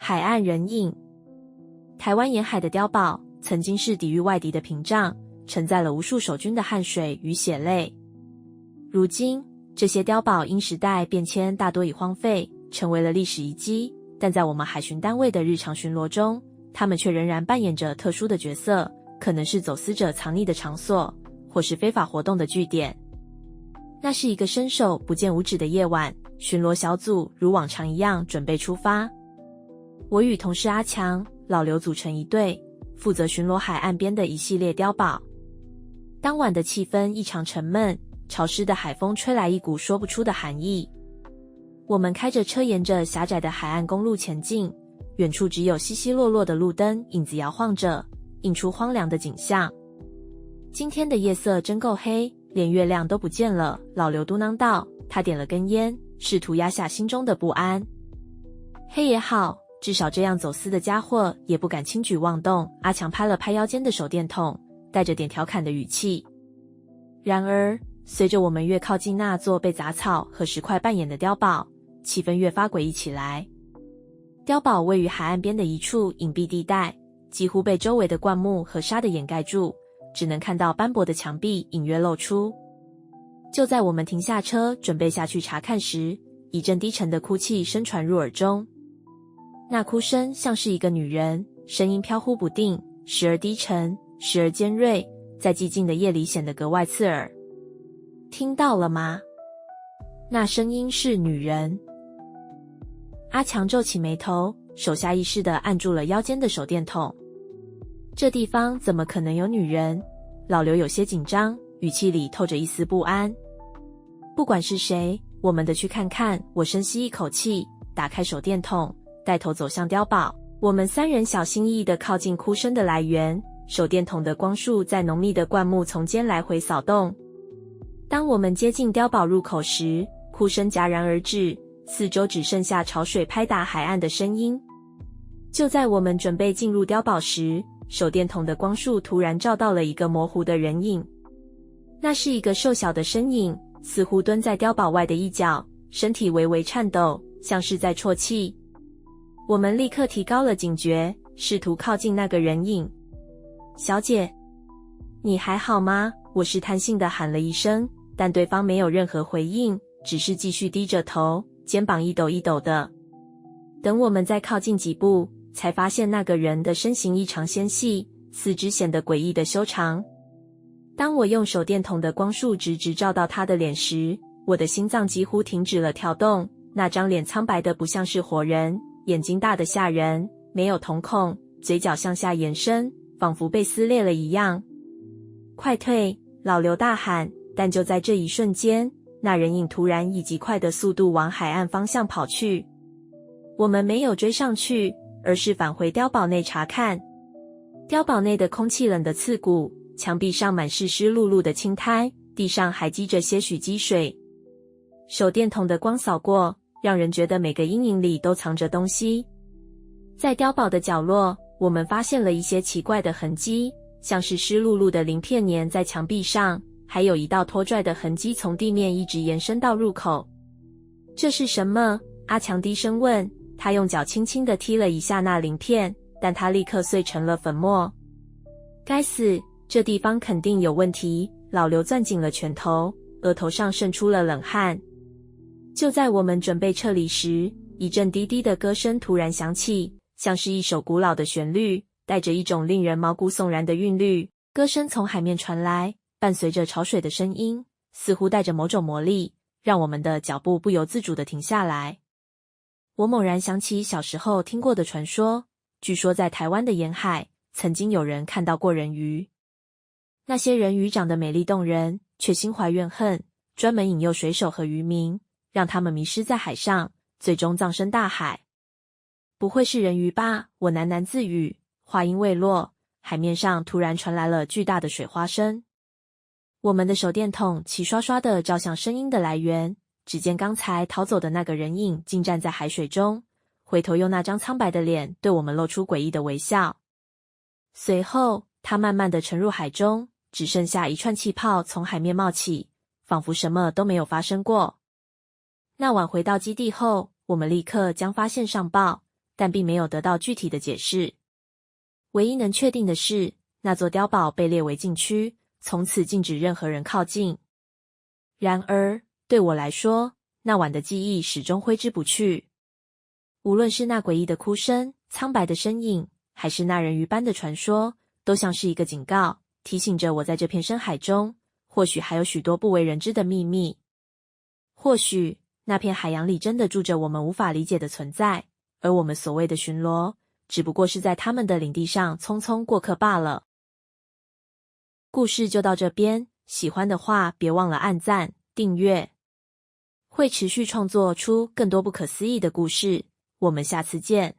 海岸人影。台湾沿海的碉堡曾经是抵御外敌的屏障，承载了无数守军的汗水与血泪。如今，这些碉堡因时代变迁大多已荒废，成为了历史遗迹，但在我们海巡单位的日常巡逻中，他们却仍然扮演着特殊的角色，可能是走私者藏匿的场所，或是非法活动的据点。那是一个伸手不见五指的夜晚，巡逻小组如往常一样准备出发。我与同事阿强、老刘组成一队，负责巡逻海岸边的一系列碉堡。当晚的气氛异常沉闷，潮湿的海风吹来一股说不出的寒意。我们开着车沿着狭窄的海岸公路前进，远处只有稀稀落落的路灯影子摇晃着，映出荒凉的景象。今天的夜色真够黑，连月亮都不见了，老刘嘟囔道。他点了根烟，试图压下心中的不安。黑也好，至少这样走私的家伙也不敢轻举妄动。阿强拍了拍腰间的手电筒，带着点调侃的语气。然而，随着我们越靠近那座被杂草和石块扮演的碉堡，气氛越发诡异起来。碉堡位于海岸边的一处隐蔽地带，几乎被周围的灌木和沙的掩盖住，只能看到斑驳的墙壁隐约露出。就在我们停下车准备下去查看时，一阵低沉的哭泣声传入耳中。那哭声像是一个女人，声音飘忽不定，时而低沉，时而尖锐，在寂静的夜里显得格外刺耳。听到了吗？那声音是女人。阿强皱起眉头，手下意识地按住了腰间的手电筒。这地方怎么可能有女人？老刘有些紧张，语气里透着一丝不安。不管是谁，我们得去看看。我深吸一口气，打开手电筒，带头走向碉堡。我们三人小心翼翼地靠近哭声的来源，手电筒的光束在浓密的灌木丛间来回扫动。当我们接近碉堡入口时，哭声戛然而止，四周只剩下潮水拍打海岸的声音。就在我们准备进入碉堡时，手电筒的光束突然照到了一个模糊的人影。那是一个瘦小的身影，似乎蹲在碉堡外的一角，身体微微颤抖，像是在啜泣。我们立刻提高了警觉，试图靠近那个人影。小姐，你还好吗？我试探性地喊了一声，但对方没有任何回应，只是继续低着头，肩膀一抖一抖的。等我们再靠近几步，才发现那个人的身形异常纤细，四肢显得诡异的修长。当我用手电筒的光束直直照到他的脸时，我的心脏几乎停止了跳动。那张脸苍白的不像是活人，眼睛大得吓人，没有瞳孔，嘴角向下延伸，仿佛被撕裂了一样。快退！老刘大喊，但就在这一瞬间，那人影突然以极快的速度往海岸方向跑去。我们没有追上去，而是返回碉堡内查看。碉堡内的空气冷得刺骨，墙壁上满是湿漉漉的青苔，地上还积着些许积水。手电筒的光扫过，让人觉得每个阴影里都藏着东西。在碉堡的角落，我们发现了一些奇怪的痕迹，像是湿漉漉的鳞片粘在墙壁上，还有一道拖拽的痕迹从地面一直延伸到入口。这是什么？阿强低声问。他用脚轻轻地踢了一下那鳞片，但它立刻碎成了粉末。该死，这地方肯定有问题。老刘攥紧了拳头，额头上渗出了冷汗。就在我们准备撤离时，一阵低低的歌声突然响起，像是一首古老的旋律，带着一种令人毛骨悚然的韵律。歌声从海面传来，伴随着潮水的声音，似乎带着某种魔力，让我们的脚步不由自主地停下来。我猛然想起小时候听过的传说，据说在台湾的沿海，曾经有人看到过人鱼。那些人鱼长得美丽动人，却心怀怨恨，专门引诱水手和渔民，让他们迷失在海上，最终葬身大海。不会是人鱼吧？我喃喃自语。话音未落，海面上突然传来了巨大的水花声。我们的手电筒齐刷刷地照向声音的来源，只见刚才逃走的那个人影竟站在海水中，回头用那张苍白的脸对我们露出诡异的微笑。随后，他慢慢地沉入海中，只剩下一串气泡从海面冒起，仿佛什么都没有发生过。那晚回到基地后，我们立刻将发现上报，但并没有得到具体的解释。唯一能确定的是，那座碉堡被列为禁区，从此禁止任何人靠近。然而，对我来说，那晚的记忆始终挥之不去。无论是那诡异的哭声、苍白的身影，还是那人鱼般的传说，都像是一个警告，提醒着我在这片深海中，或许还有许多不为人知的秘密。或许，那片海洋里真的住着我们无法理解的存在，而我们所谓的巡逻，只不过是在他们的领地上匆匆过客罢了。故事就到这边，喜欢的话别忘了按赞、订阅。会持续创作出更多不可思议的故事，我们下次见。